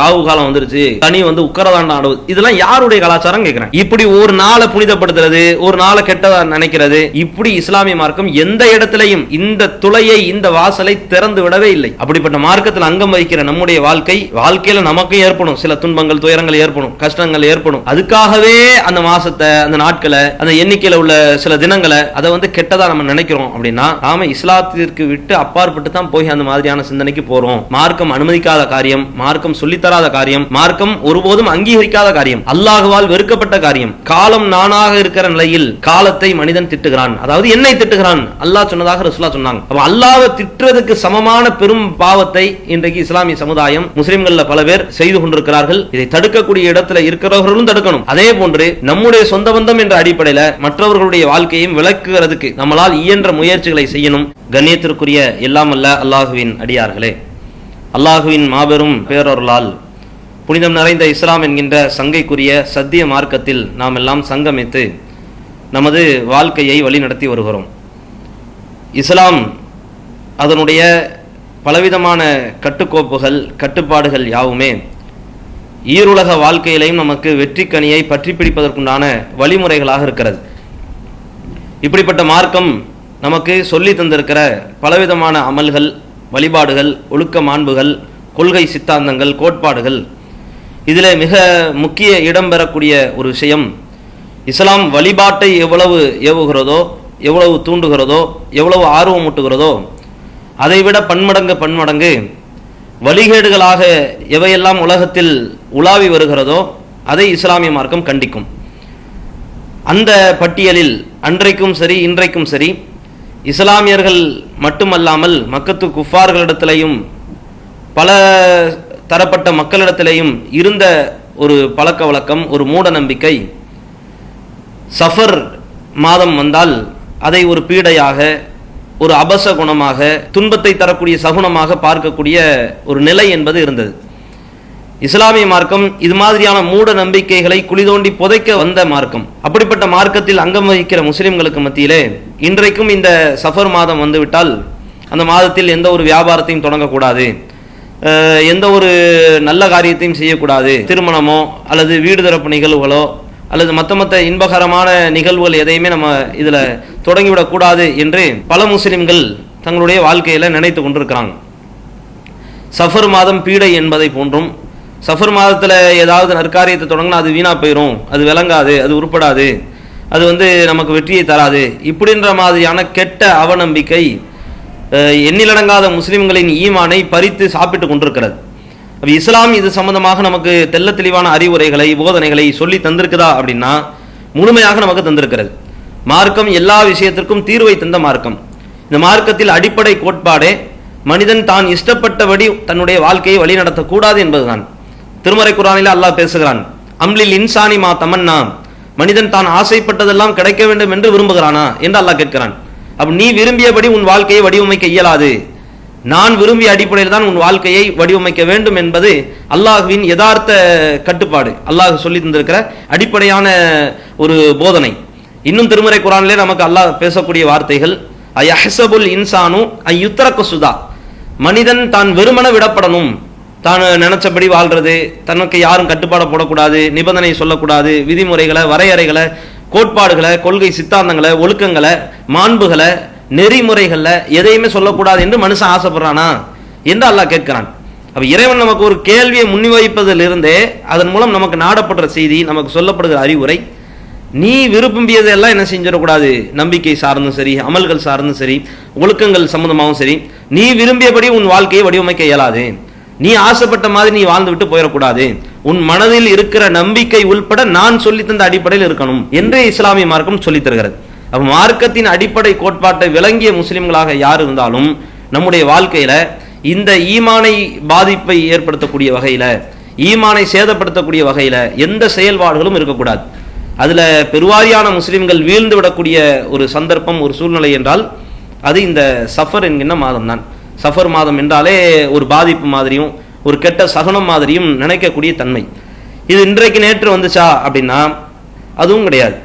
ராகு காலம் வந்துருச்சு, தனி உக்கரதாண்ட ஆடுவது, இதெல்லாம் யாருடைய கலாச்சாரம் கேட்கிறேன். இப்படி ஒரு நாளை புனிதப்படுத்துறது, ஒரு நாளை கெட்டதா நினைக்கிறது, இப்படி இஸ்லாமிய மார்க்கம் எந்த இடத்திலையும் இந்த துளையை, இந்த வாசலை திறந்து விடவே இல்லை. அப்படிப்பட்ட மார்க்கத்தில் அங்கம் வகிக்கிற நம்முடைய வாழ்க்கையில நமக்கு ஏற்படும் சில துன்பங்கள், துயரங்கள் ஏற்படும், கஷ்டங்கள் ஏற்படும். அதுக்காகவே அந்த மாசத்தை, அந்த நாட்களை, அந்த எண்ணிக்கையில உள்ள சில தினங்களை அதை கெட்டதா நம்ம நினைக்கிறோம் அப்படின்னா நாம இஸ்லாத்திற்கு விட்டு அப்பாற்பட்டு தான் போய் அந்த மாதிரியான சிந்தனைக்கு போறோம். மார்க்கம் அனுமதிக்காத காரியம், மார்க்கம் சொல்லித்தராத காரியம், மார்க்கம் ஒருபோதும் அங்கீகரிக்காத காரியம், அல்லாஹ்வால் வெறுக்கப்பட்ட காரியம். காலம் நானாக இருக்கிற நிலையில் காலத்தை மனிதன் திட்டுகிறான், அதாவது என்னை திட்டுகிறான், அல்லாஹ் சொன்னதாக ரசூலுல்லாஹ் சொன்னாங்க. அப்ப அல்லாஹ்வை திட்டுறதுக்கு சமமான பெரும் பாவத்தை இன்றைக்கு இஸ்லாமிய சமுதாயம், முஸ்லிம்கள்ல பல பேர் செய்து கொண்டிருக்கிறார்கள். இதை தடுக்கக்கூடிய இடத்துல இருக்கிறவர்களும் தடுக்கணும். அதே போன்று நம்முடைய சொந்த பந்தம் என்ற அடிப்படையில் மற்றவர்களுடைய வாழ்க்கையும் விளக்குகிறதுக்கு நம்மளால் இயன்ற முயற்சிகளை செய்யணும். கண்ணியத்திற்குரிய எல்லாம் அல்ல அல்லாஹுவின் அடியார்களே, அல்லாஹுவின் மாபெரும் பேரொருளால் புனிதம் நிறைந்த இஸ்லாம் என்கின்ற சங்கைக்குரிய சத்திய மார்க்கத்தில் நாம் எல்லாம் சங்கமித்து நமது வாழ்க்கையை வழிநடத்தி வருகிறோம். இஸ்லாம் அதனுடைய பலவிதமான கட்டுக்கோப்புகள், கட்டுப்பாடுகள் யாவுமே ஈருலக வாழ்க்கையிலையும் நமக்கு வெற்றி கனியை பற்றி பிடிப்பதற்குண்டான வழிமுறைகளாக இருக்கிறது. இப்படிப்பட்ட மார்க்கம் நமக்கு சொல்லி தந்திருக்கிற பலவிதமான அமல்கள், வழிபாடுகள், ஒழுக்க மாண்புகள், கொள்கை சித்தாந்தங்கள், கோட்பாடுகள், இதில் மிக முக்கிய இடம் பெறக்கூடிய ஒரு விஷயம், இஸ்லாம் வழிபாட்டை எவ்வளவு ஏவுகிறதோ, எவ்வளவு தூண்டுகிறதோ, எவ்வளவு ஆர்வமூட்டுகிறதோ, அதைவிட பன்மடங்கு வழிகேடுகளாக எவையெல்லாம் உலகத்தில் உலாவி வருகிறதோ அதை இஸ்லாமிய மார்க்கம் கண்டிக்கும். அந்த பட்டியலில் அன்றைக்கும் சரி, இன்றைக்கும் சரி, இஸ்லாமியர்கள் மட்டுமல்லாமல் மக்கத்து குஃபார்களிடத்திலையும் பல தரப்பட்ட மக்களிடத்திலையும் இருந்த ஒரு பழக்க வழக்கம், ஒரு மூட நம்பிக்கை, சஃபர் மாதம் வந்தால் அதை ஒரு பீடையாக, ஒரு அபச குணமாக, துன்பத்தை தரக்கூடிய சகுனமாக பார்க்கக்கூடிய ஒரு நிலை என்பது இருந்தது. இஸ்லாமிய மார்க்கம் இது மாதிரியான மூட நம்பிக்கைகளை குளிதோண்டி புதைக்க வந்த மார்க்கம். அப்படிப்பட்ட மார்க்கத்தில் அங்கம் வகிக்கிற முஸ்லிம்களுக்கு மத்தியிலே இன்றைக்கும் இந்த சஃபர் மாதம் வந்துவிட்டால் அந்த மாதத்தில் எந்த ஒரு வியாபாரத்தையும் தொடங்கக்கூடாது, எந்த ஒரு நல்ல காரியத்தையும் செய்யக்கூடாது, திருமணமோ அல்லது வீடு திறப்பு நிகழ்வுகளோ அல்லது மற்ற இன்பகரமான நிகழ்வுகள் எதையுமே நம்ம இதில் தொடங்கிவிடக்கூடாது என்று பல முஸ்லிம்கள் தங்களுடைய வாழ்க்கையில் நினைத்து கொண்டிருக்கிறாங்க. சஃபர் மாதம் பீடை என்பதை போன்றும், சஃபர் மாதத்தில் ஏதாவது நற்காரியத்தை தொடங்கினா அது வீணா போயிடும், அது விளங்காது, அது உருப்படாது, அது நமக்கு வெற்றியை தராது, இப்படின்ற மாதிரியான கெட்ட அவநம்பிக்கை எண்ணிலடங்காத முஸ்லிம்களின் ஈமானை பறித்து சாப்பிட்டு கொண்டிருக்கிறது. இஸ்லாம் இது சம்பந்தமாக நமக்கு தெல்ல தெளிவான அறிவுரைகளை, போதனைகளை சொல்லி தந்திருக்குதா அப்படின்னா முழுமையாக நமக்கு தந்திருக்கிறது. மார்க்கம் எல்லா விஷயத்திற்கும் தீர்வை தந்த மார்க்கம். இந்த மார்க்கத்தில் அடிப்படை கோட்பாடே மனிதன் தான் இஷ்டப்பட்டபடி தன்னுடைய வாழ்க்கையை வழிநடத்தக்கூடாது என்பதுதான். திருமறை குர்ஆனில் அல்லாஹ் பேசுகிறான், அம்லில் இன்சானி மா தமன்னா, மனிதன் தான் ஆசைப்பட்டதெல்லாம் கிடைக்க வேண்டும் என்று விரும்புகிறானா என்று அல்லாஹ் கேட்கிறான். அப்ப நீ விரும்பியபடி உன் வாழ்க்கையை வடிவமைக்க இயலாது, நான் விரும்பிய அடிப்படையில் தான் உன் வாழ்க்கையை வடிவமைக்க வேண்டும் என்பது அல்லாஹ்வின் யதார்த்த கட்டுப்பாடு, அல்லாஹ் சொல்லி தந்திருக்கிற அடிப்படையான ஒரு போதனை. இன்னும் திருமறை குர்ஆனிலே நமக்கு அல்லாஹ் பேசக்கூடிய வார்த்தைகள், அயஹ்ஸபுல் இன்சானு அய்யுத்ரக சுதா, மனிதன் தான் வெறுமன விடப்படணும், தான் நினைச்சபடி வாழ்றது, தனக்கு யாரும் கட்டுப்பாட போடக்கூடாது, நிபந்தனை சொல்லக்கூடாது, விதிமுறைகளை, வரையறைகளை, கோட்பாடுகளை, கொள்கை சித்தாந்தங்களை, ஒழுக்கங்களை, மாண்புகளை, நெறிமுறைகள்ல எதையுமே சொல்லக்கூடாது என்று மனுஷன் ஆசைப்படுறானா என்று அல்லாஹ் கேட்கிறான். அப்ப இறைவன் நமக்கு ஒரு கேள்வியை முன்வைப்பதிலிருந்தே அதன் மூலம் நமக்கு நாடப்படுற செய்தி, நமக்கு சொல்லப்படுகிற அறிவுரை, நீ விரும்பியதெல்லாம் என்ன செஞ்சிடக்கூடாது, நம்பிக்கை சார்ந்தும் சரி, அமல்கள் சார்ந்தும் சரி, ஒழுக்கங்கள் சம்பந்தமாகவும் சரி, நீ விரும்பியபடி உன் வாழ்க்கையை வடிவமைக்க இயலாது, நீ ஆசைப்பட்ட மாதிரி நீ வாழ்ந்து விட்டு போயிடக்கூடாது, உன் மனதில் இருக்கிற நம்பிக்கை உள்பட நான் சொல்லி தந்த அடிப்படையில் இருக்கணும் என்று இஸ்லாமிய மார்க்கம் சொல்லித் தருகிறது. அப்ப மார்க்கத்தின் அடிப்படை கோட்பாட்டை விளங்கிய முஸ்லிம்களாக யார் இருந்தாலும் நம்முடைய வாழ்க்கையில இந்த ஈமானை பாதிப்பை ஏற்படுத்தக்கூடிய வகையில, ஈமானை சேதப்படுத்தக்கூடிய வகையில எந்த செயல்பாடுகளும் இருக்கக்கூடாது. அதுல பெருவாரியான முஸ்லிம்கள் வீழ்ந்து விடக்கூடிய ஒரு சந்தர்ப்பம், ஒரு சூழ்நிலை என்றால் அது இந்த சஃபர் என்கின்ற மாதம் தான். சஃபர் மாதம் என்றாலே ஒரு பாதிப்பு மாதிரியும் ஒரு கெட்ட சகுனம் மாதிரியும் நினைக்கக்கூடிய தன்மை. இது இன்றைக்கு நேற்று வந்துச்சா அப்படின்னா அதுவும் கிடையாது.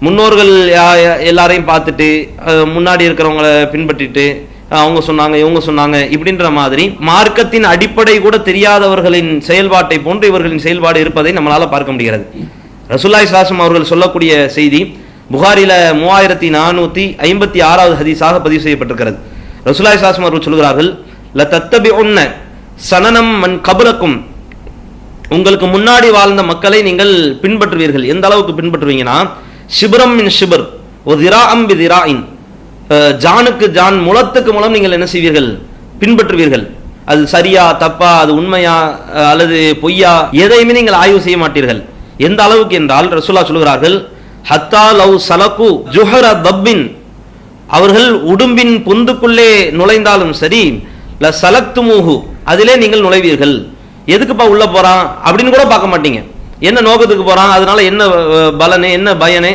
முன்னோர்கள் எல்லாரையும் பார்த்துட்டு முன்னாடி இருக்கிறவங்களை பின்பற்றிட்டு அவங்க சொன்னாங்க இவங்க சொன்னாங்க இப்படின்ற மாதிரி மார்க்கத்தின் அடிப்படை கூட தெரியாதவர்களின் செயல்பாட்டை போன்று இவர்களின் செயல்பாடு இருப்பதை நம்மளால பார்க்க முடிகிறது. ரசூலுல்லாஹி ஸல்லல்லாஹு அலைஹி வஸல்லம் அவர்கள் சொல்லக்கூடிய செய்தி புகாரில 3456வது ஹதீஸாக பதிவு செய்யப்பட்டிருக்கிறது. ரசூலுல்லாஹி ஸல்லல்லாஹு அலைஹி வஸல்லம் அவர்கள் சொல்கிறார்கள், லதத்தபிஉன்ன சனனம் மன் கபலக்கும், உங்களுக்கு முன்னாடி வாழ்ந்த மக்களை நீங்கள் பின்பற்றுவீர்கள். எந்த அளவுக்கு பின்பற்றுவீங்கன்னா, ஷிப்ரம் மின் ஷிப்ர் வ திராஅம் பி திராஇன், ஜானுக்கு ஜான், முளத்துக்கு முளம் நீங்கள் என்ன செய்வீர்கள், பின்பற்றுவீர்கள். அது சரியா தப்பா, அது உண்மையா அல்லது பொய்யா, எதையுமே நீங்கள் ஆய்வு செய்ய மாட்டீர்கள். எந்த அளவுக்கு என்றால் ரசூலுல்லாஹ் சொல்கிறார்கள், ஹத்தா லவ் சலகு ஜுஹர தப்பின், அவர்கள் உடும்பின் பொந்துக்குள்ளே நுழைந்தாலும் சரி, ல சலக்துமூஹு, அதிலே நீங்கள் நுழைவீர்கள். எதுக்குப்பா உள்ள போறான் அப்படின்னு கூட பார்க்க மாட்டீங்க. என்ன நோக்கத்துக்கு போறான், அதனால என்ன பலனே என்ன பயனே,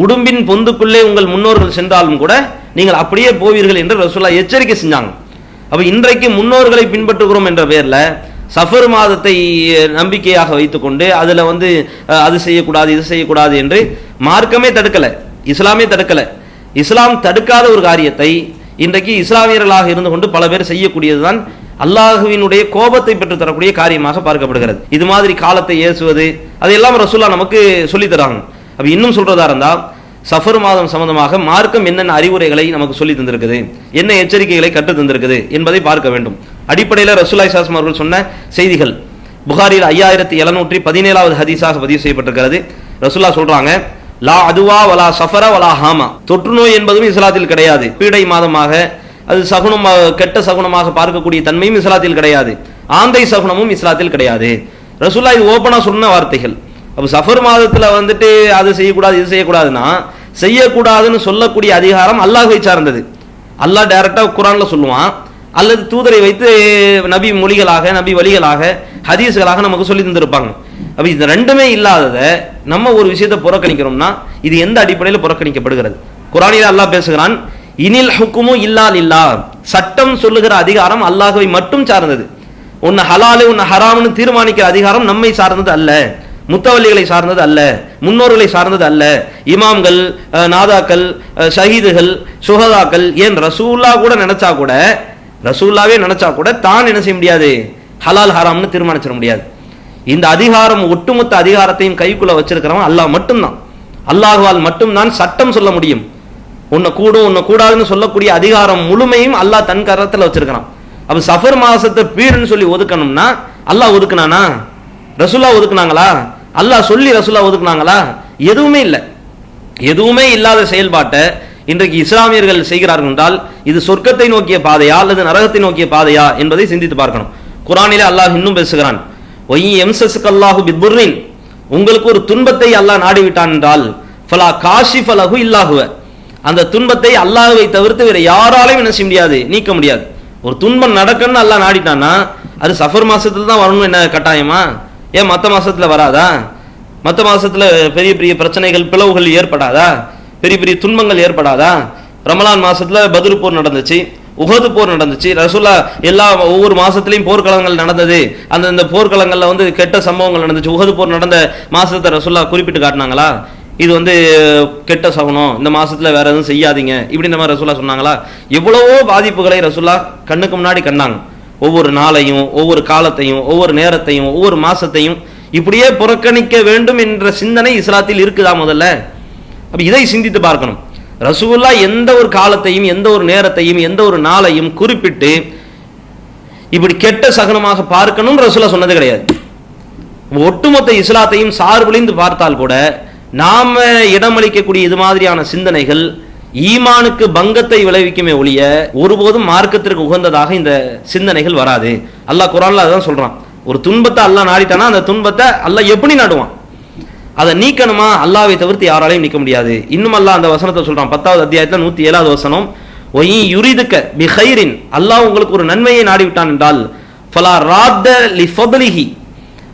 உடும்பின் பொந்துக்குள்ளே உங்கள் முன்னோர்கள் சென்றாலும் கூட நீங்கள் அப்படியே போவீர்கள் என்று ரசூலுல்லாஹ் எச்சரிக்கை செஞ்சாங்க. அப்ப இன்றைக்கு முன்னோர்களை பின்பற்றுகிறோம் என்ற பெயர்ல சஃபர் மாதத்தை நம்பிக்கையாக வைத்துக்கொண்டு அதுல அது செய்யக்கூடாது இது செய்யக்கூடாது என்று மார்க்கமே தடுக்கல, இஸ்லாமே தடுக்கல. இஸ்லாம் தடுக்காத ஒரு காரியத்தை இன்றைக்கு இஸ்லாமியர்களாக இருந்து கொண்டு பல பேர் செய்யக்கூடியதுதான் அல்லாஹுவினுடைய கோபத்தை பெற்று தரக்கூடிய காரியமாக பார்க்கப்படுகிறது. இது மாதிரி காலத்தை ஏசுவது அதையெல்லாம் ரசூலுல்லாஹ் நமக்கு சொல்லி தராங்க. அப்ப இன்னும் சொல்றதா இருந்தா சஃபர் மாதம் சம்பந்தமாக மார்க்கம் என்னென்ன அறிவுரைகளை நமக்கு சொல்லி தந்திருக்குது, என்ன எச்சரிக்கைகளை கற்று தந்திருக்குது என்பதை பார்க்க வேண்டும். அடிப்படையில் ரசூலுல்லாஹி ஸல்லல்லாஹு அலைஹி வஸல்லம் அவர்கள் சொன்ன செய்திகள் புகாரில் 5717வது ஹதீஸாக பதிவு செய்யப்பட்டிருக்கிறது. ரசூலுல்லாஹ் சொல்றாங்க, லா அதுவா வலா சஃபர வலா ஹாமா, தொற்று நோய் என்பதும் இஸ்லாத்தில் கிடையாது. பீடை மாதமாக அது சகுனம், கெட்ட சகுனமாக பார்க்கக்கூடிய தன்மையும் இஸ்லாத்தில் கிடையாது. ஆந்தை சகுனமும் இஸ்லாத்தில் கிடையாது. ரசூலுல்லாஹ் இது ஓபனா சொன்ன வார்த்தைகள். அப்ப சஃபர் மாதத்துல அது செய்யக்கூடாது இது செய்யக்கூடாதுன்னா, செய்யக்கூடாதுன்னு சொல்லக்கூடிய அதிகாரம் அல்லாஹ்வை சார்ந்தது. அல்லாஹ் டைரக்டா குர்ஆன்ல சொல்லுவான், அல்லது தூதரை வைத்து நபி மொழிகளாக நபி வழிகளாக ஹதீஸ்களாக நமக்கு சொல்லி தந்திருப்பாங்க. அப்ப இது ரெண்டுமே இல்லாதத நம்ம ஒரு விஷயத்தை புறக்கணிக்கிறோம்னா இது எந்த அடிப்படையில் புறக்கணிக்கப்படுகிறது? குர்ஆனில் அல்லாஹ் பேசுகிறான், இனில் ஹுக்குமு இல்லா லில்லாஹ், சட்டம் சொல்லுகிற அதிகாரம் அல்லாஹ்வை மட்டும் சார்ந்தது. உன்ன ஹலாலு உன்ன ஹராம்னு தீர்மானிக்கிற அதிகாரம் நம்மை சார்ந்தது அல்ல, முத்தவல்லிகளை சார்ந்தது அல்ல, முன்னோர்களை சார்ந்தது அல்ல. இமாம்கள், நாதாக்கள், ஷஹீதுகள், சுஹதாக்கள், ஏன் ரசூலுல்லாஹ் ரசூலுல்லாவே நினைச்சா கூட தான் என்ன செய்ய முடியாது, ஹலால் ஹராம்னு தீர்மானிச்சிட முடியாது. இந்த அதிகாரம், ஒட்டுமொத்த அதிகாரத்தையும் கைக்குள்ள வச்சிருக்கிறவன் அல்லாஹ் மட்டும்தான். அல்லாஹ்வால் மட்டும்தான் சட்டம் சொல்ல முடியும். உன்னை கூடும் உன்னை கூடாதுன்னு சொல்லக்கூடிய அதிகாரம் முழுமையும் அல்லாஹ் தன் கரத்துல வச்சிருக்கிறான். அப்ப சஃபர் மாசத்தை பீர்னு சொல்லி ஒதுக்கணும்னா அல்லாஹ் ஒதுக்குனானா? ரசூலுல்லாஹ் ஒதுக்குனாங்களா? அல்லாஹ் சொல்லி ரசூலுல்லாஹ் ஒதுக்குனாங்களா? எதுவுமே இல்லை. எதுவுமே இல்லாத செயல்பாட்டை இன்றைக்கு இஸ்லாமியர்கள் செய்கிறார்கள் என்றால் இது சொர்க்கத்தை நோக்கிய பாதையா அல்லது நரகத்தை நோக்கிய பாதையா என்பதை சிந்தித்து பார்க்கணும். குர்ஆனிலே அல்லாஹ் இன்னும் பேசுகிறான், ஒய் எம்சஸ்கல்லாஹு பிதுர்ரின், உங்களுக்கு ஒரு துன்பத்தை அல்லாஹ் நாடிவிட்டான் என்றால் ஃபலா காஷிஃப லஹு இல்லாஹுவ, அந்த துன்பத்தை அல்லாஹ்வை தவிர்த்து வேற யாராலையும் என்ன செய்ய முடியாது, நீக்க முடியாது. ஒரு துன்பம் நடக்கணும்னு அல்லாஹ் நாடிட்டான்னா அது சஃபர் மாசத்துல தான் வரணும், என்ன கட்டாயமா? ஏன் மற்ற மாசத்துல வராதா? மற்ற மாசத்துல பெரிய பெரிய பிரச்சனைகள் பிளவுகள் ஏற்படாதா? பெரிய பெரிய துன்பங்கள் ஏற்படாதா? ரமலான் மாசத்துல பத்ர் போர் நடந்துச்சு, உஹது போர் நடந்துச்சு. ரசூலுல்லாஹ் ஒவ்வொரு மாசத்திலையும் போர்க்களங்கள் நடந்தது. அந்த போர்க்களங்கள்ல கெட்ட சம்பவங்கள் நடந்துச்சு. உஹது போர் நடந்த மாசத்தை ரசூலுல்லாஹ் குறிப்பிட்டு காட்டினாங்களா? இது கெட்ட சகுனம், இந்த மாசத்துல வேற எதுவும் செய்யாதீங்க இப்படின்ற மாதிரி ரசூலுல்லாஹ் சொன்னாங்களா? எவ்வளவோ பாதிப்புகளை ரசூலுல்லாஹ் கண்ணுக்கு முன்னாடி கண்டாங்க. ஒவ்வொரு நாளையும், ஒவ்வொரு காலத்தையும், ஒவ்வொரு நேரத்தையும், ஒவ்வொரு மாசத்தையும் இப்படியே புறக்கணிக்க வேண்டும் என்ற சிந்தனை இஸ்லாத்தில் இருக்குதா? முதல்ல அப்ப இதை சிந்தித்து பார்க்கணும். ரசூலுல்லாஹ் எந்த ஒரு காலத்தையும், எந்த ஒரு நேரத்தையும், எந்த ஒரு நாளையும் குறிப்பிட்டு இப்படி கெட்ட சகுனமாக பார்க்கணும் ரசூலுல்லாஹ் சொன்னது கிடையாது. ஒட்டுமொத்த இஸ்லாத்தையும் சார்புலிந்து பார்த்தால் கூட நாம இடமளிக்கக்கூடிய இது மாதிரியான சிந்தனைகள் ஈமானுக்கு பங்கத்தை விளைவிக்குமே ஒழிய ஒருபோதும் மார்க்கத்திற்கு உகந்ததாக இந்த சிந்தனைகள் வராது. அல்லாஹ் குர்ஆன்ல அதான் சொல்றான், ஒரு துன்பத்தை அல்லாஹ் நாடிட்டானா அந்த துன்பத்தை அல்லாஹ் எப்படி நாடுவான்? அதை நீக்கணுமா? அல்லாஹ்வை தவிர்த்து யாராலையும் நீக்க முடியாது. இன்னும் அல்லாஹ் அந்த வசனத்தை சொல்றான், 10வது அத்தியாயத்துல 107வது வசனம், ஒய் யுரிதுக பிகைரின், அல்லாஹ் உங்களுக்கு ஒரு நன்மையை நாடிவிட்டான் என்றால் ஃபலா ராத்த லிஃபத்லிஹி,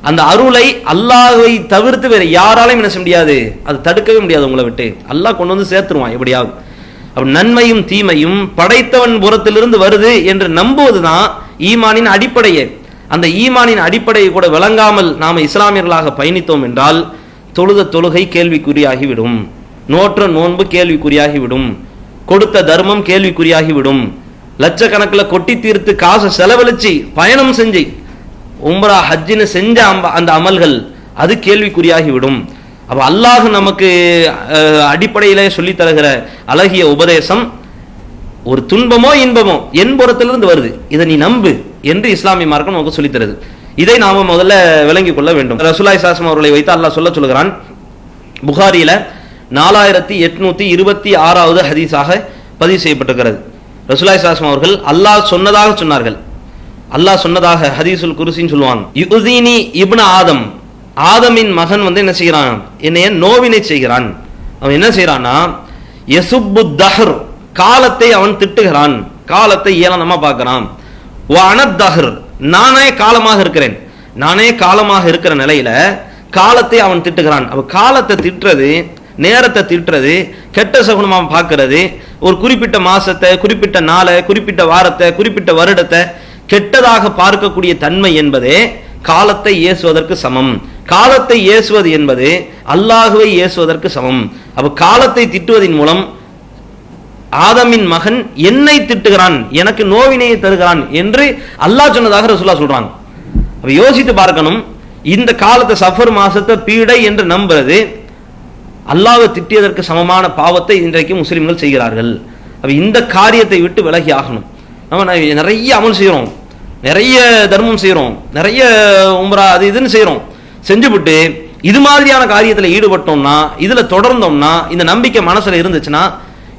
அந்த அருளை அல்லாஹ்வை தவிர்த்து வேற யாராலையும் என்ன செய்ய முடியாது, அது தடுக்கவே முடியாது. உங்களை விட்டு அல்லாஹ் கொண்டு சேர்த்துருவான் எப்படியாவது. அப்ப நன்மையும் தீமையும் படைத்தவன் புறத்திலிருந்து வருது என்று நம்புவதுதான் ஈமானின் அடிப்படையே. அந்த ஈமானின் அடிப்படையை கூட விளங்காமல் நாம இஸ்லாமியர்களாக பயணித்தோம் என்றால் தொழுத தொழுகை கேள்விக்குறியாகிவிடும், நோற்ற நோன்பு கேள்விக்குறியாகிவிடும், கொடுத்த தர்மம் கேள்விக்குறியாகிவிடும், லட்சக்கணக்கில் கொட்டி தீர்த்து காசை செலவழிச்சு பயணம் செஞ்சு உம்ரா ஹஜ்ஜின்னு செஞ்ச அந்த அமல்கள் அது கேள்விக்குறியாகிவிடும். அப்போ அல்லாஹ் நமக்கு அடிப்படையிலே சொல்லி தருகிற அழகிய உபதேசம், ஒரு துன்பமோ இன்பமோ என் புறத்திலிருந்து வருது, இதை நீ நம்பு என்று இஸ்லாமிய மார்க்கம் நமக்கு சொல்லித் தருது. இதை நாம முதல்ல விளங்கிக் கொள்ள வேண்டும். ரசூலுல்லாஹி ஸல்லல்லாஹு அலைஹி வஸல்லம் அவர்களை வைத்து அல்லாஹ் சொல்லுகிறான். புகாரியில 4826வது ஹதீஸாக பதிவு செய்யப்பட்டிருக்கிறது. ரசூலுல்லாஹி ஸல்லல்லாஹு அலைஹி வஸல்லம் அவர்கள் அல்லாஹ் சொன்னதாக சொன்னார்கள். அல்லாஹ் சொன்னதாக ஹதீஸுல் குர்சின்னு சொல்லுவாங்க. யுதீனி இப்னு ஆதம், ஆதமின் மகன் என்ன செய்கிறான், என்னைய நோவினை செய்கிறான். அவன் என்ன செய்யறான்னா, யசுப்பு தஹர், காலத்தை அவன் திட்டுகிறான், காலத்தை ஏளனமா பார்க்கிறான். வஅனத்தஹர், நானே காலமாக இருக்கிறேன், நானே காலமாக இருக்கிற நிலையில காலத்தை அவன் திட்டுகிறான். அப்ப காலத்தை திட்டுறது, நேரத்தை திட்டுறது, கெட்ட சகுனமா பார்க்கிறது, ஒரு குறிப்பிட்ட மாசத்தை, குறிப்பிட்ட நாளை, குறிப்பிட்ட வாரத்தை, குறிப்பிட்ட வருடத்தை கெட்டதாக பார்க்கக்கூடிய தன்மை என்பதே காலத்தை ஏசுவதற்கு சமம். காலத்தை ஏசுவது என்பது அல்லாஹுவை ஏசுவதற்கு சமம். அப்ப காலத்தை திட்டுவதன் மூலம் ஆதமின் மகன் என்னை திட்டுகிறான், எனக்கு நோவினையை தருகிறான் என்று அல்லாஹ் சொன்னதாக ரசூலுல்லாஹ் சொல்றாங்க. அப்ப யோசித்து பார்க்கணும், இந்த காலத்தை சஃபர் மாசத்தை பீடை என்று நம்புறது அல்லாஹ்வை திட்டியதற்கு சமமான பாவத்தை இன்றைக்கு முஸ்லிம்கள் செய்கிறார்கள். அப்ப இந்த காரியத்தை விட்டு விலகி ஆகணும். நம்ம நிறைய அமல் செய்யறோம், நிறைய தர்மம் செய்யறோம், நிறைய உம்ரா அது இதுன்னு செய்யறோம், செஞ்சுவிட்டு இது மாதிரியான காரியத்தில் ஈடுபட்டோம்னா, இதுல தொடர்ந்தோம்னா, இந்த நம்பிக்கை மனசுல இருந்துச்சுன்னா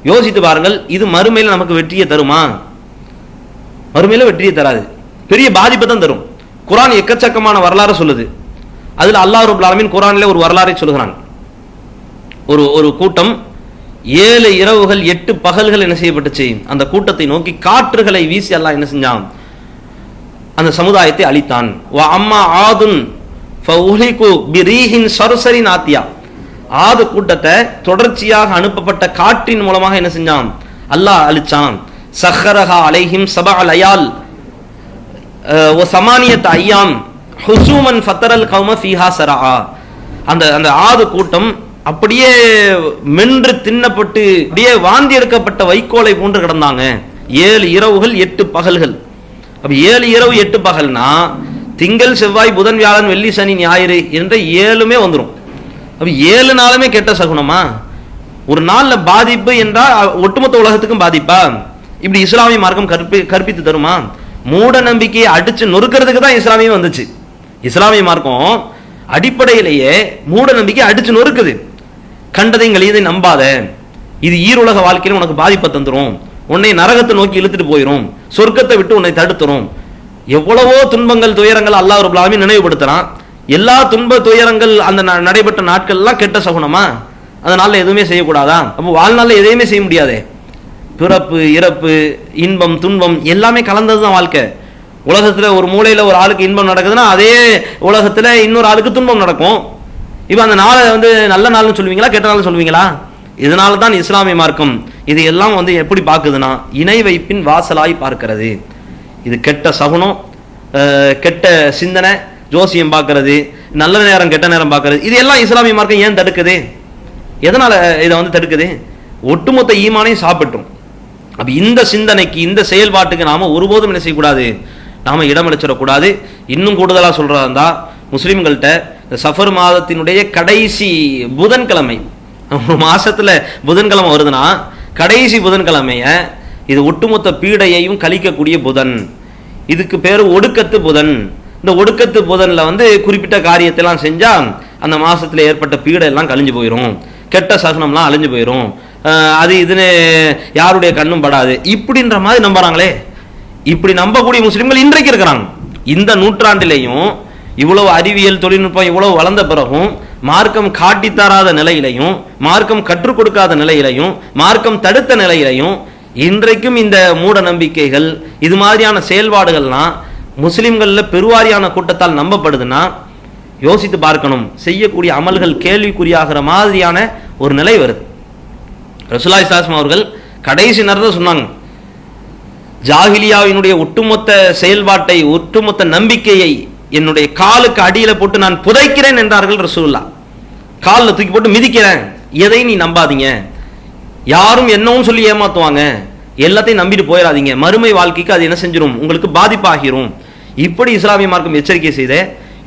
யோசித்து பாருங்கள், இது மறுமையில நமக்கு வெற்றியை தருமா? மறுமையில வெற்றியை தராது, பெரிய பாதிப்பை தான் தரும். குர்ஆன் எக்கச்சக்கமான வரலாறு சொல்லுது. அதுல அல்லாஹ் ரப்பல் ஆலமீன் குர்ஆனிலே ஒரு வரலாறை சொல்கிறான். ஒரு கூட்டம் 7 இரவுகள் 8 பகல்கள் என்ன செய்யப்பட்டுச்சு, அந்த கூட்டத்தை நோக்கி காற்றுகளை வீசி அல்லாஹ் என்ன செஞ்சான், அந்த சமுதாயத்தை அழித்தான். வ அம்மா ஆதுன் ஃபஉஹ்லிகு பிரீஹின் சர்சரின் ஆத்தியா, ஆது கூட்டத்தை தொடர்ச்சியாக அனுப்பப்பட்ட காற்றின் மூலமாக என்ன செஞ்சான், அல்லாஹ் அழிச்சான். சஹரஹா அலைஹிம் சபஅ லயால் வ சமானியத் அய்யாம் ஹுசூமன் ஃபதரல் கௌம ஃபீஹா சரஆ, அந்த ஆது கூட்டம் அப்படியே மென்று தின்னப்பட்டு அப்படியே வாந்தி எடுக்கப்பட்ட வைக்கோலை போன்று கிடந்தாங்க. 7 இரவுகள் 8 பகல்கள். அப்ப 7 இரவு 8 பகல்னா திங்கள் செவ்வாய் புதன் வியாழன் வெள்ளி சனி ஞாயிறு என்ற 7மே வந்துடும். அப்ப 7 நாளுமே கெட்ட சகுனமா? ஒரு நாள்ல பாதிப்பு என்றால் ஒட்டுமொத்த உலகத்துக்கும் பாதிப்பா? இப்படி இஸ்லாமிய மார்க்கம் கற்பித்து தருமா? மூட நம்பிக்கையை அடிச்சு நொறுக்கிறதுக்கு தான் இஸ்லாமியம் வந்துச்சு. இஸ்லாமிய மார்க்கம் அடிப்படையிலேயே மூட நம்பிக்கை அடிச்சு நொறுக்குது. கண்டதைங்கள் இதை நம்பாத, இது ஈருலக வாழ்க்கையில உனக்கு பாதிப்பை தந்துரும், உன்னை நரகத்தை நோக்கி இழுத்துட்டு போயிரும், சொர்க்கத்தை விட்டு உன்னை தடுத்துரும். எவ்வளவோ துன்பங்கள் துயரங்கள் அல்லாஹ் ரப்பல் ஆலமீன் நினைவுபடுத்துறான். எல்லா துன்ப துயரங்கள் அந்த நடைபெற்ற நாட்கள் எல்லாம் கெட்ட சகுனமா? அதனால எதுவுமே செய்யக்கூடாதா? அப்போ வாழ்நாள்ல எதையுமே செய்ய முடியாதே. பிறப்பு இறப்பு இன்பம் துன்பம் எல்லாமே கலந்ததுதான் வாழ்க்கை. உலகத்துல ஒரு மூலையில ஒரு ஆளுக்கு இன்பம் நடக்குதுன்னா அதே உலகத்துல இன்னொரு ஆளுக்கு துன்பம் நடக்கும். இப்ப அந்த நாளை நல்ல நாள்னு சொல்லுவீங்களா, கெட்ட நாள்னு சொல்லுவீங்களா? இதனால தான் இஸ்லாமிய மார்க்கம் இது எல்லாம் எப்படி பார்க்குதுன்னா, இணை வைப்பின் வாசலாய் பார்க்கிறது. இது கெட்ட சகுனம், கெட்ட சிந்தனை, ஜோசியம் பார்க்கறது, நல்ல நேரம் கெட்ட நேரம் பார்க்கறது, இது எல்லாம் இஸ்லாமிய மார்க்கம் ஏன் தடுக்குது? எதனால இதை தடுக்குது? ஒட்டுமொத்த ஈமானையும் சாப்பிட்டும். அப்ப இந்த சிந்தனைக்கு இந்த செயல்பாட்டுக்கு நாம ஒருபோதும் என்ன செய்யக்கூடாது, நாம இடமளிச்சிடக்கூடாது. இன்னும் கூடுதலா சொல்றதா இருந்தா, முஸ்லிம்கள்ட்ட சஃபர் மாதத்தினுடைய கடைசி புதன்கிழமை, ஒரு மாசத்துல புதன்கிழமை வருதுன்னா கடைசி புதன்கிழமைய இது ஒட்டுமொத்த பீடையையும் கழிக்கக்கூடிய புதன். இதுக்கு பேரு ஒடுக்கத்து புதன். இந்த ஒடுக்கத்து புதன்ல குறிப்பிட்ட காரியத்தெல்லாம் செஞ்சா அந்த மாசத்துல ஏற்பட்ட பீடை எல்லாம் கழிஞ்சு போயிடும், கெட்ட சகுனம்லாம் அழிஞ்சு போயிடும், அது இதுன்னு யாருடைய கண்ணும் படாது இப்படின்ற மாதிரி நம்புறாங்களே. இப்படி நம்பக்கூடிய முஸ்லிம்கள் இன்றைக்கு இருக்கிறாங்க. இந்த நூற்றாண்டிலேயும் இவ்வளவு அறிவியல் தொழில்நுட்பம் இவ்வளவு வளர்ந்த பிறகும் மார்க்கம் காட்டித்தராத நிலையிலையும், மார்க்கம் கற்றுக் கொடுக்காத நிலையிலையும், மார்க்கம் தடுத்த நிலையிலையும் இன்றைக்கும் இந்த மூட நம்பிக்கைகள் இது மாதிரியான செயல்பாடுகள்லாம் முஸ்லிம்கள்ல பெருவாரியான கூட்டத்தால் நம்பப்படுதுன்னா யோசித்து பார்க்கணும். செய்யக்கூடிய அமல்கள் கேள்விக்குறியாகிற மாதிரியான ஒரு நிலை வருது. ரசூலுல்லாஹி ஸல்லல்லாஹு அலைஹி வஸல்லம் அவர்கள் கடைசி நேரத்தில் சொன்னாங்க, ஜாஹிலியாவினுடைய ஒட்டுமொத்த செயல்பாட்டை, ஒட்டுமொத்த நம்பிக்கையை என்னுடைய காலுக்கு அடியில போட்டு நான் புதைக்கிறேன் என்றார்கள் ரசூலுல்லாஹ். காலில் தூக்கி போட்டு மிதிக்கிறேன், எதை நீ நம்பாதீங்க. யாரும் என்னவும் சொல்லி ஏமாத்துவாங்க, எல்லாத்தையும் நம்பிட்டு போயிடாதீங்க, மறுமை வாழ்க்கைக்கு அது என்ன செஞ்சிடும், உங்களுக்கு பாதிப்பாகிரும். இப்படி இஸ்லாமிய மார்க்கம் எச்சரிக்கை செய்த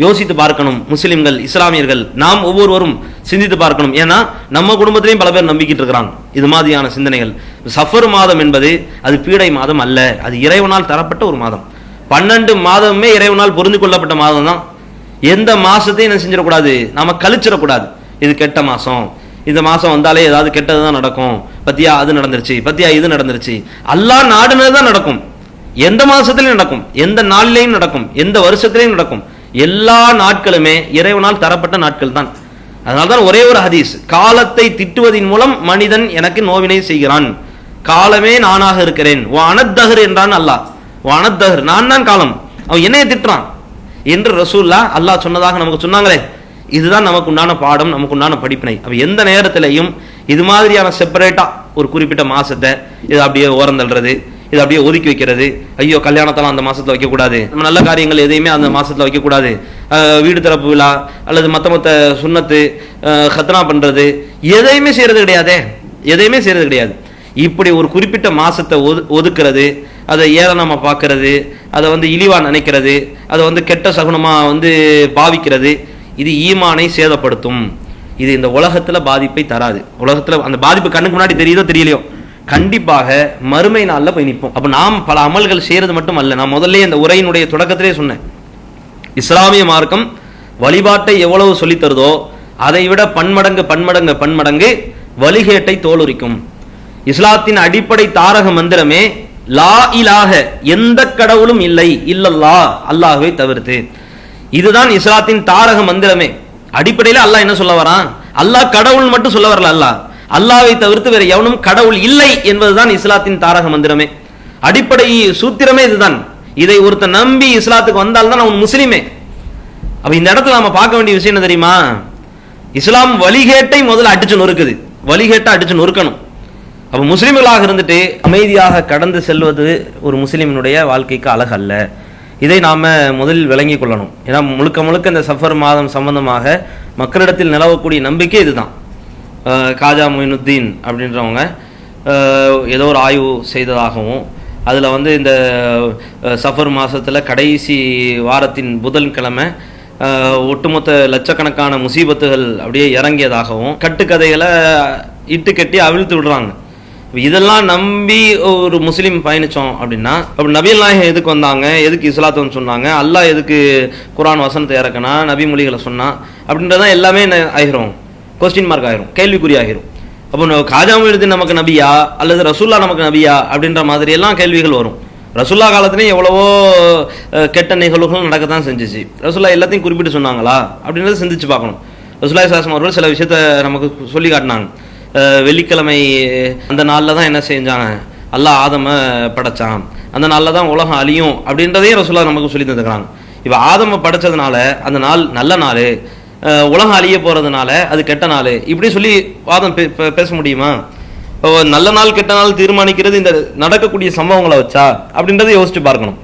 யோசித்து பார்க்கணும். முஸ்லிம்கள், இஸ்லாமியர்கள், நாம் ஒவ்வொருவரும் சிந்தித்து பார்க்கணும். ஏன்னா நம்ம குடும்பத்திலையும் பல பேர் நம்பிக்கிட்டு இருக்கிறாங்க இது மாதிரியான சிந்தனைகள். சஃபர் மாதம் என்பது அது பீடை மாதம் அல்ல, அது இறைவனால் தரப்பட்ட ஒரு மாதம். 12 மாதமே இறைவனால் புரிந்து கொள்ளப்பட்ட மாதம் தான். எந்த மாசத்தையும் என்ன செஞ்சிடக்கூடாது, நாம கழிச்சிடக்கூடாது. இது கெட்ட மாசம், இந்த மாசம் வந்தாலே ஏதாவது கெட்டதுதான் நடக்கும், பத்தியா அது நடந்துருச்சு, பத்தியா இது நடந்துருச்சு. அல்லாஹ் நாடுனதுதான் நடக்கும். எந்த மாசத்திலையும் நடக்கும், எந்த நாளிலையும் நடக்கும், எந்த வருஷத்திலையும் நடக்கும். எல்லா நாட்களுமே இறைவனால் தரப்பட்ட நாட்கள் தான். அதனால்தான் ஒரே ஒரு ஹதீஸ், காலத்தை திட்டுவதன் மூலம் மனிதன் எனக்கு நோவினை செய்கிறான், காலமே நானாக இருக்கிறேன். அனத்தகர் என்றான் அல்லாஹ். அனத்தகர், நான் தான் காலம், அவன் என்னைய திட்டுறான் என்று ரசூல்லா அல்லாஹ் சொன்னதாக நமக்கு சொன்னாங்களே. இதுதான் நமக்கு உண்டான பாடம், நமக்கு உண்டான படிப்பினை. அப்ப எந்த நேரத்திலையும் இது மாதிரியான செப்பரேட்டா ஒரு குறிப்பிட்ட மாசத்தை இது அப்படியே ஓரந்தள்ளுறது, இது அப்படியே ஒதுக்கி வைக்கிறது, ஐயோ கல்யாணத்தெல்லாம் அந்த மாசத்துல வைக்கக்கூடாது, நம்ம நல்ல காரியங்கள் எதையுமே அந்த மாசத்துல வைக்கக்கூடாது, வீடு திறப்பு விழா அல்லது மத்த சுன்னத்து ஹத்னா பண்றது எதையுமே செய்யறது கிடையாதே, எதையுமே செய்யறது கிடையாது. இப்படி ஒரு குறிப்பிட்ட மாசத்தை ஒதுக்குறது, அதை ஏளனமா பார்க்கறது, அதை இழிவா நினைக்கிறது, அதை கெட்ட சகுனமா பாவிக்கிறது, இது ஈமானை சேதப்படுத்தும். இது இந்த உலகத்துல பாதிப்பை தராது. உலகத்துல அந்த பாதிப்பு கண்ணுக்கு முன்னாடி தெரியுதோ தெரியலையோ, கண்டிப்பாக மறுமை நாள்ல போய் நிற்போம். அப்ப நாம் பல அமல்கள் செய்யறது மட்டும் அல்ல, நான் முதல்ல இந்த உரையினுடைய தொடக்கத்திலே சொன்னேன், இஸ்லாமிய மார்க்கம் வழிபாட்டை எவ்வளவு சொல்லி தருதோ அதை விட பன்மடங்கு வழிகேட்டை தோலுரிக்கும். இஸ்லாத்தின் அடிப்படை தாரக மந்திரமே லா இலாஹ, எந்த கடவுளும் இல்லை, இல்லல்லா, அல்லாஹ்வை தவிர்த்து. இதுதான் இஸ்லாத்தின் தாரக மந்திரமே. அடிப்படையில் அல்லாஹ் என்ன சொல்ல வரான், அல்லாஹ் கடவுள் மட்டும் சொல்ல வரல, அல்லாஹ்வை தவிர்த்து வேற எவனும் கடவுள் இல்லை என்பதுதான் இஸ்லாத்தின் தாரக மந்திரமே. அடிப்படை சூத்திரமே இதுதான். இதை ஒருத்த நம்பி இஸ்லாத்துக்கு வந்தால்தான் அவன் முஸ்லிமே. அப்ப இந்த இடத்துல நாம பார்க்க வேண்டிய விஷயம் என்ன தெரியுமா, இஸ்லாம் வழிகேட்டை முதல்ல அடிச்சு நொறுக்குது, வழிகேட்டை அடிச்சு நொறுக்கணும். அப்ப முஸ்லிம்களாக இருந்துட்டு அமைதியாக கடந்து செல்வது ஒரு முஸ்லிமினுடைய வாழ்க்கைக்கு அழகல்ல. இதை நாம முதலில் விளங்கி கொள்ளணும். ஏன்னா முழுக்க இந்த சஃபர் மாதம் சம்பந்தமாக மக்களிடத்தில் நிலவக்கூடிய நம்பிக்கை இதுதான். காஜா மொயினுத்தீன் அப்படின்றவங்க ஏதோ ஒரு ஆய்வு செய்ததாகவும், அதில் இந்த சஃபர் மாதத்தில் கடைசி வாரத்தின் புதன்கிழமை ஒட்டுமொத்த லட்சக்கணக்கான முசீபத்துகள் அப்படியே இறங்கியதாகவும் கட்டுக்கதைகளை இட்டு கட்டி அவிழ்த்து விடுறாங்க. இதெல்லாம் நம்பி ஒரு முஸ்லீம் பயணிச்சோம் அப்படின்னா, அப்படி நபிகள் நாயகம் எதுக்கு வந்தாங்க, எதுக்கு இஸ்லாத்துன்னு சொன்னாங்க, அல்லாஹ் எதுக்கு குர்ஆன் வசனத்தை இறக்கனா, நபி மொழிகளை சொன்னா அப்படின்றதான் எல்லாமே ஆகிரும், கொஸ்டின் மார்க் ஆகிரும், கேள்விக்குறி ஆகிரும். அப்போ காஜா மொயினுத்தீன் நமக்கு நபியா அல்லது ரசூல்லா நமக்கு நபியா அப்படின்ற மாதிரி எல்லாம் கேள்விகள் வரும். ரசூல்லா காலத்துலேயும் எவ்வளவோ கெட்ட நிகழ்வுகள் நடக்கத்தான் செஞ்சிச்சு. ரசூல்லா எல்லாத்தையும் குறிப்பிட்டு சொன்னாங்களா அப்படின்றத சிந்திச்சு பார்க்கணும். ரசூலுல்லாஹி ஸல்லல்லாஹு அலைஹி வஸல்லம் சில விஷயத்த நமக்கு சொல்லி காட்டினாங்க. வெள்ளிக்கிழமை அந்த நாளில் தான் என்ன செஞ்சாங்க, அல்லாஹ் ஆதமை படைச்சான், அந்த நாளில் தான் உலகம் அழியும் அப்படின்றதையும் ரசூலுல்லாஹ் நமக்கு சொல்லி தந்துக்கிறாங்க. இப்போ ஆதமை படைச்சதுனால அந்த நாள் நல்ல நாள், உலகம் அழிய போறதுனால அது கெட்ட நாள், இப்படி சொல்லி வாதம் பேச முடியுமா? நல்ல நாள் கெட்ட நாள் தீர்மானிக்கிறது இந்த நடக்கக்கூடிய சம்பவங்களை வச்சா அப்படின்றத யோசிச்சு பார்க்கணும்.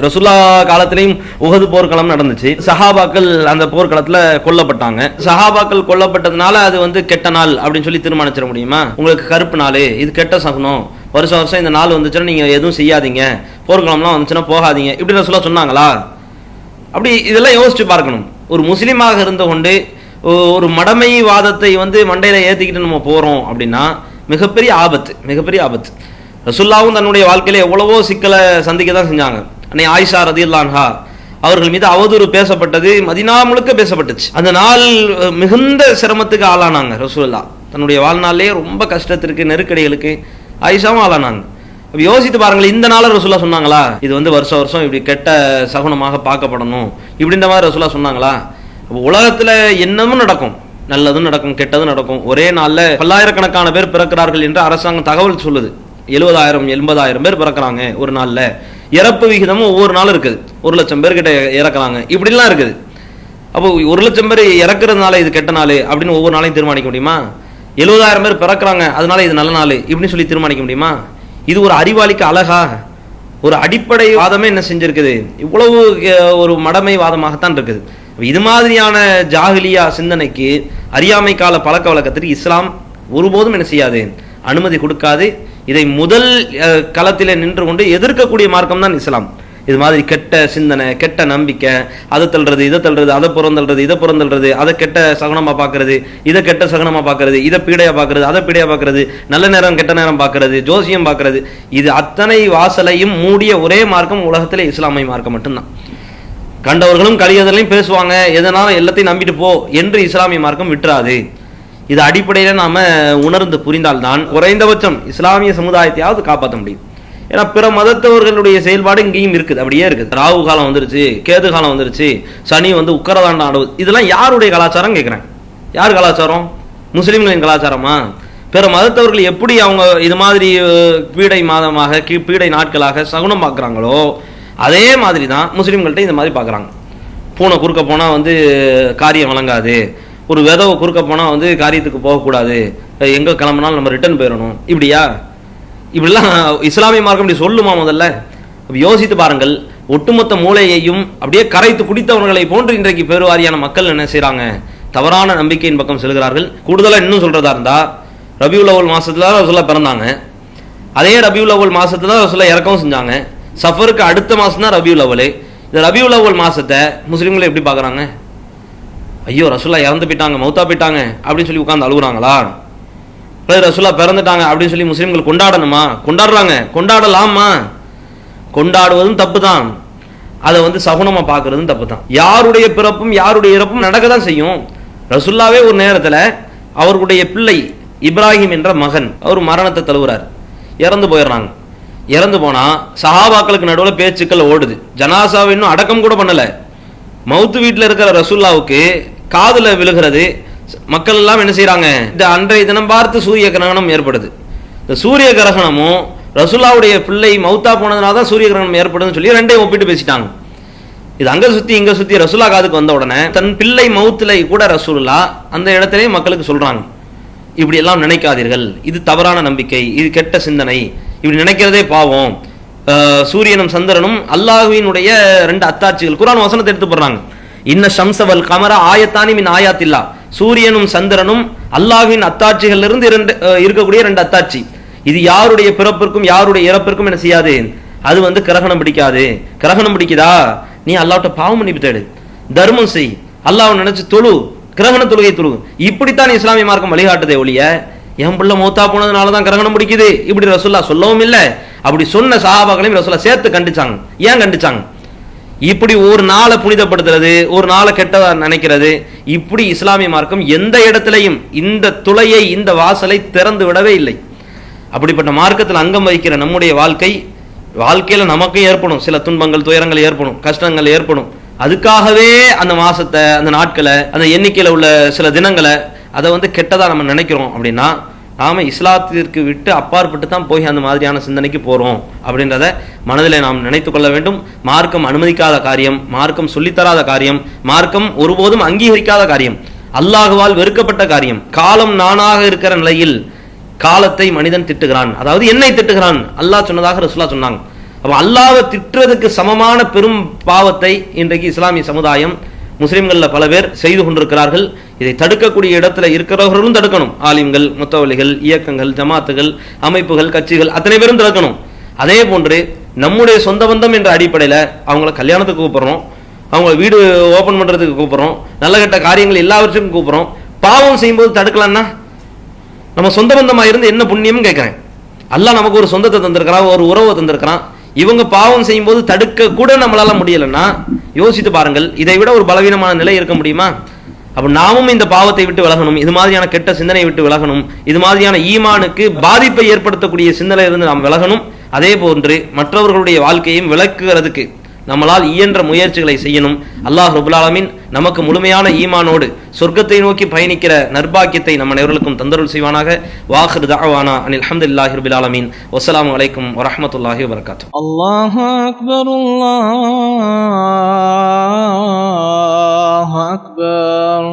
ரசூலுல்லாஹ் காலத்திலையும் உஹது போர்க்களம் நடந்துச்சு, சஹாபாக்கள் அந்த போர்க்களத்துல கொல்லப்பட்டாங்க. சஹாபாக்கள் கொல்லப்பட்டதுனால அது கெட்ட நாள் அப்படின்னு சொல்லி தீர்மானிச்சிட முடியுமா? உங்களுக்கு கருப்பு நாள், இது கெட்ட சகுனம், வருஷம் இந்த நாள் வந்துச்சுன்னா நீங்க எதுவும் செய்யாதீங்க, போர்க்களம்லாம் வந்துச்சுன்னா போகாதீங்க, இப்படி ரசூலுல்லாஹ் சொன்னாங்களா? அப்படி இதெல்லாம் யோசிச்சு பார்க்கணும். ஒரு முஸ்லீமாக இருந்து கொண்டு ஒரு மடமைவாதத்தை மண்டையில ஏத்திக்கிட்டு நம்ம போறோம் அப்படின்னா மிகப்பெரிய ஆபத்து. ரசூலுல்லாஹ்வும் தன்னுடைய வாழ்க்கையில எவ்வளவோ சிக்கலை சந்திக்க தான் செஞ்சாங்க. அன்னை ஆயிஷா ரதியல்லாஹு அன்ஹா அவர்கள் மீது அவதூறு பேசப்பட்டது, மதீனா முழுக்க பேசப்பட்டுச்சு. அந்த நாள் மிகுந்த சிரமத்துக்கு ஆளானாங்க. ரசூலுல்லாஹ் தன்னுடைய வாழ்நாளிலே ரொம்ப கஷ்டத்திற்கு, நெருக்கடிகளுக்கு ஆயிஷாவும் ஆளானாங்க. யோசித்து பாருங்கள், இந்த நாள ரசூலுல்லாஹ் சொன்னாங்களா இது வருஷம் இப்படி கெட்ட சகுனமாக பார்க்கப்படணும் இப்படின்ற மாதிரி ரசூலுல்லாஹ் சொன்னாங்களா? உலகத்துல என்னமும் நடக்கும், நல்லதும் நடக்கும், கெட்டதும் நடக்கும். ஒரே நாள்ல பல்லாயிரக்கணக்கான பேர் பிறக்கிறார்கள் என்று அரசாங்கம் தகவல் சொல்லுது. 70,000-80,000 பேர் பிறக்கிறாங்க ஒரு நாள்ல. இறப்பு விகிதமும் ஒவ்வொரு நாளும் இருக்குது, 1,00,000 பேர் கிட்ட இறக்குறாங்க, இப்படிலாம் இருக்குது. அப்போ 1,00,000 பேர் இறக்குறதுனால இது கெட்ட நாள் அப்படின்னு ஒவ்வொரு நாளையும் தீர்மானிக்க முடியுமா? 70,000 பேர் பிறக்கிறாங்க அதனால இது நல்ல நாள் இப்படின்னு சொல்லி தீர்மானிக்க முடியுமா? இது ஒரு அறிவாளிக்கு அழகா? ஒரு அடிப்படை வாதமே என்ன செஞ்சிருக்குது, இவ்வளவு ஒரு மடமை வாதமாகத்தான் இருக்குது. இது மாதிரியான ஜாஹிலியா சிந்தனைக்கு, அறியாமை கால பழக்க வழக்கத்திற்கு இஸ்லாம் ஒருபோதும் என்ன செய்யாது, அனுமதி கொடுக்காது. இதை முதல் களத்திலே நின்று கொண்டு எதிர்க்கக்கூடிய மார்க்கம் தான் இஸ்லாம். இது மாதிரி கெட்ட சிந்தனை, கெட்ட நம்பிக்கை, அதை தள்ளுறது, இதை தள்ளுறது, அதை புறந்தள்ளுறது, இதை புறந்தள்ளுறது, அதை கெட்ட சகுனமா பார்க்கறது, இதை கெட்ட சகுனமா பார்க்கறது, இதை பீடையா பார்க்கறது, அதை பீடையா பார்க்கறது, நல்ல நேரம் கெட்ட நேரம் பார்க்கறது, ஜோசியம் பார்க்கறது, இது அத்தனை வாசலையும் மூடிய ஒரே மார்க்கம் உலகத்திலே இஸ்லாமிய மார்க்கம் மட்டும்தான். கண்டவர்களும் கலியதலையும் பேசுவாங்க, எதனாலும் எல்லாத்தையும் நம்பிட்டு போ என்று இஸ்லாமிய மார்க்கம் விட்டுறாது. இது அடிப்படையில் நாம உணர்ந்து புரிந்தால்தான் குறைந்தபட்சம் இஸ்லாமிய சமுதாயத்தையாவது காப்பாற்ற முடியும். ஏன்னா பிற மதத்தவர்களுடைய செயல்பாடு இங்கேயும் இருக்குது, அப்படியே இருக்குது. ராகு காலம் வந்துருச்சு, கேது காலம் வந்துருச்சு, சனி வந்து உக்கரதாண்டம் ஆடுவது, இதெல்லாம் யாருடைய கலாச்சாரம் கேட்குறேன்? யார் கலாச்சாரம்? முஸ்லிம்களின் கலாச்சாரமா? பிற மதத்தவர்கள் எப்படி அவங்க இது மாதிரி பீடை மாதமாக பீடை நாட்களாக சகுனம் பார்க்குறாங்களோ அதே மாதிரி தான் முஸ்லீம்கள்ட்ட இந்த மாதிரி பார்க்குறாங்க. பூனை குறுக்க போனால் வந்து காரியம் வழங்காது, ஒரு விதவை குறுக்க போனால் வந்து காரியத்துக்கு போகக்கூடாது, எங்கே கிளம்புனாலும் நம்ம ரிட்டர்ன் போயிடணும், இப்படியா? இப்படிலாம் இஸ்லாமிய மார்க்கம் இப்படி சொல்லுமா? முதல்ல யோசித்து பாருங்கள். ஒட்டுமொத்த மூளையையும் அப்படியே கரைத்து குடித்தவர்களை போன்று இன்றைக்கு பெருவாரியான மக்கள் என்ன செய்யறாங்க? தவறான நம்பிக்கையின் பக்கம் செல்கிறார்கள். கூடுதலாக இன்னும் சொல்றதா இருந்தா, ரபியுல் அவ்வல் மாசத்துல தான் ரசூலுல்லாஹ் பிறந்தாங்க, அதே ரபியுல் அவ்வல் மாசத்துல தான் ரசூலுல்லாஹ் இறக்கவும் செஞ்சாங்க. சஃபருக்கு அடுத்த மாசம் தான் ரபியுல் அவ்வல். இந்த ரபியுல் அவ்வல் மாசத்தை முஸ்லிம்களை எப்படி பார்க்குறாங்க? ஐயோ ரசூலுல்லாஹ் இறந்து போயிட்டாங்க, மௌத்தா போயிட்டாங்க அப்படின்னு சொல்லி உட்கார்ந்து அழுகுறாங்களா? ரசூலுல்லாஹ் பிறந்துட்டாங்க அப்படின்னு சொல்லி முஸ்லிம்கள் கொண்டாடணுமா? கொண்டாடுறாங்க, கொண்டாடலாமா? கொண்டாடுவதும் தப்பு தான், அதை வந்து சகுனமா பார்க்கறதும் தப்பு தான். யாருடைய பிறப்பும் யாருடைய இறப்பும் நடக்க தான் செய்யும். ரசூலுல்லாஹ்வே ஒரு நேரத்தில் அவருடைய பிள்ளை இப்ராஹிம் என்ற மகன் அவர் மரணத்தை தழுவுறார், இறந்து போயிடுறாங்க. இறந்து போனா சஹாபாக்களுக்கு நடுவில் பேச்சுக்கள் ஓடுது. ஜனாசாவை இன்னும் அடக்கம் கூட பண்ணல. மவுத்து வீட்டில் இருக்கிற ரசூலுல்லாஹ்வுக்கு காதுல விழுகிறது. மக்கள் எல்லாம் என்ன செய்யறாங்க? இந்த அன்றைய தினம் பார்த்து சூரிய கிரகணம் ஏற்படுது. இந்த சூரிய கிரகணமும் ரசூலுல்லாஹ்வுடைய பிள்ளை மௌத்தா போனதுனால தான் சூரிய கிரகணம் ஏற்படுதுன்னு சொல்லி ரெண்டையும் ஒப்பிட்டு பேசிட்டாங்க. இது அங்க சுத்தி இங்க சுத்தி ரசூலுல்லாஹ் காதுக்கு வந்த உடனே தன் பிள்ளை மௌத்துல கூட ரசூலுல்லாஹ் அந்த இடத்திலே மக்களுக்கு சொல்றாங்க, இப்படி எல்லாம் நினைக்காதீர்கள், இது தவறான நம்பிக்கை, இது கெட்ட சிந்தனை, இப்படி நினைக்கிறதே பாவம். சூரியனும் சந்திரனும் அல்லாஹ்வினுடைய ரெண்டு அத்தாட்சிகள். குர்ஆன் வசனத்தை எடுத்து போடுறாங்க. இன்ன ஷம்ஸவல் கமர ஆயத்தானி மின் ஆயாத்தில்லா, சூரியனும் சந்திரனும் அல்லாஹ்வின் அத்தாட்சிகள் இருந்து இருக்கக்கூடிய ரெண்டு அத்தாட்சி. இது யாருடைய பிறப்பிற்கும் யாருடைய இறப்பிற்கும் என்ன செய்யாது? அது வந்து கிரகணம் பிடிக்காது. கிரகணம் பிடிக்குதா? நீ அல்லாஹ்ட்ட பாவம் மன்னிப்பு தேடு, தர்மம் செய், அல்லாஹ்வை நினைச்சு தொழு, கிரகண தொழுகை தொழு. இப்படித்தான் இஸ்லாமிய மார்க்கம் வழிகாட்டுதே ஒழிய என் பிள்ளை மௌத்தா போனதுனால தான் கிரகணம் பிடிக்குது இப்படி ரசூலுல்லாஹ் சொல்லவும் இல்லை. அப்படி சொன்ன சஹாபாக்களையும் ரசூலுல்லாஹ் சேர்த்து கண்டிச்சாங்க. ஏன் கண்டிச்சாங்க? இப்படி ஒரு நாளை புனிதப்படுத்துறது, ஒரு நாளை கெட்டதா நினைக்கிறது, இப்படி இஸ்லாமிய மார்க்கம் எந்த இடத்திலையும் இந்த துளையை இந்த வாசலை திறந்து விடவே இல்லை. அப்படிப்பட்ட மார்க்கத்தில் அங்கம் வகிக்கிற நம்முடைய வாழ்க்கையில நமக்கும் ஏற்படும் சில துன்பங்கள், துயரங்கள் ஏற்படும், கஷ்டங்கள் ஏற்படும். அதுக்காகவே அந்த மாசத்தை, அந்த நாட்களை, அந்த எண்ணிக்கையில் உள்ள சில தினங்களை அதை வந்து கெட்டதா நம்ம நினைக்கிறோம் அப்படின்னா நாம இஸ்லாத்திற்கு விட்டு அப்பாற்பட்டு தான் போய் அந்த மாதிரியான சிந்தனைக்கு போறோம் அப்படின்றத மனதிலே நாம் நினைத்து கொள்ள வேண்டும். மார்க்கம் அனுமதிக்காத காரியம், மார்க்கம் சொல்லித்தராத காரியம், மார்க்கம் ஒருபோதும் அங்கீகரிக்காத காரியம், அல்லாஹுவால் வெறுக்கப்பட்ட காரியம். காலம் நானாக இருக்கிற நிலையில் காலத்தை மனிதன் திட்டுகிறான், அதாவது என்னை திட்டுகிறான், அல்லாஹ் சொன்னதாக ரசூலுல்லாஹ் சொன்னாங்க. அப்ப அல்லாஹ்வை திட்டுறதுக்கு சமமான பெரும் பாவத்தை இன்றைக்கு இஸ்லாமிய சமுதாயம், முஸ்லிம்கள்ல பல பேர் செய்து கொண்டிருக்கிறார்கள். இதை தடுக்கக்கூடிய இடத்துல இருக்கிறவர்களும் தடுக்கணும். ஆலிம்கள், முத்தவலிகள், இயக்கங்கள், ஜமாத்துகள், அமைப்புகள், கட்சிகள் அத்தனை பேரும் தடுக்கணும். அதே போன்று நம்முடைய சொந்த பந்தம் என்ற அடிப்படையில் அவங்கள கல்யாணத்துக்கு கூப்பிடுறோம், அவங்கள வீடு ஓபன் பண்றதுக்கு கூப்பிடுறோம், நல்ல கெட்ட காரியங்கள் எல்லாவற்றுக்கும் கூப்பிடுறோம். பாவம் செய்யும்போது தடுக்கலாம்னா நம்ம சொந்த பந்தமா இருந்து என்ன புண்ணியம் கேட்கிறேன்? அல்லாஹ் நமக்கு ஒரு சொந்தத்தை தந்திருக்கிறான், ஒரு உறவை தந்திருக்கிறான். இவங்க பாவம் செய்யும் போது தடுக்க கூட நம்மளால முடியலன்னா யோசித்து பாருங்கள், இதை விட ஒரு பலவீனமான நிலை இருக்க முடியுமா? அப்ப நாமும் இந்த பாவத்தை விட்டு விலகணும், இது மாதிரியான கெட்ட சிந்தனை விட்டு விலகணும், இது மாதிரியான ஈமானுக்கு பாதிப்பை ஏற்படுத்தக்கூடிய சிந்தனையிலிருந்து நாம் விலகணும். அதே போன்று மற்றவர்களுடைய வாழ்க்கையும் விளக்குகிறதுக்கு நம்மளால் இயன்ற முயற்சிகளை செய்யணும். அல்லாஹ் ரப்புல் ஆலமீன் நமக்கு முழுமையான ஈமானோடு சொர்க்கத்தை நோக்கி பயணிக்கிற நற்பாக்கியத்தை நம்ம அனைவருக்கும் தந்தருள் செய்வானாக. வாஹிரு தஅவானா அனில் ஹம்துலில்லாஹி ரப்பில் ஆலமீன். வஸ்ஸலாமு அலைக்கும் வரஹ்மத்துல்லாஹி வபரகாத்துஹு. அல்லாஹு அக்பர், அல்லாஹு அக்பர்.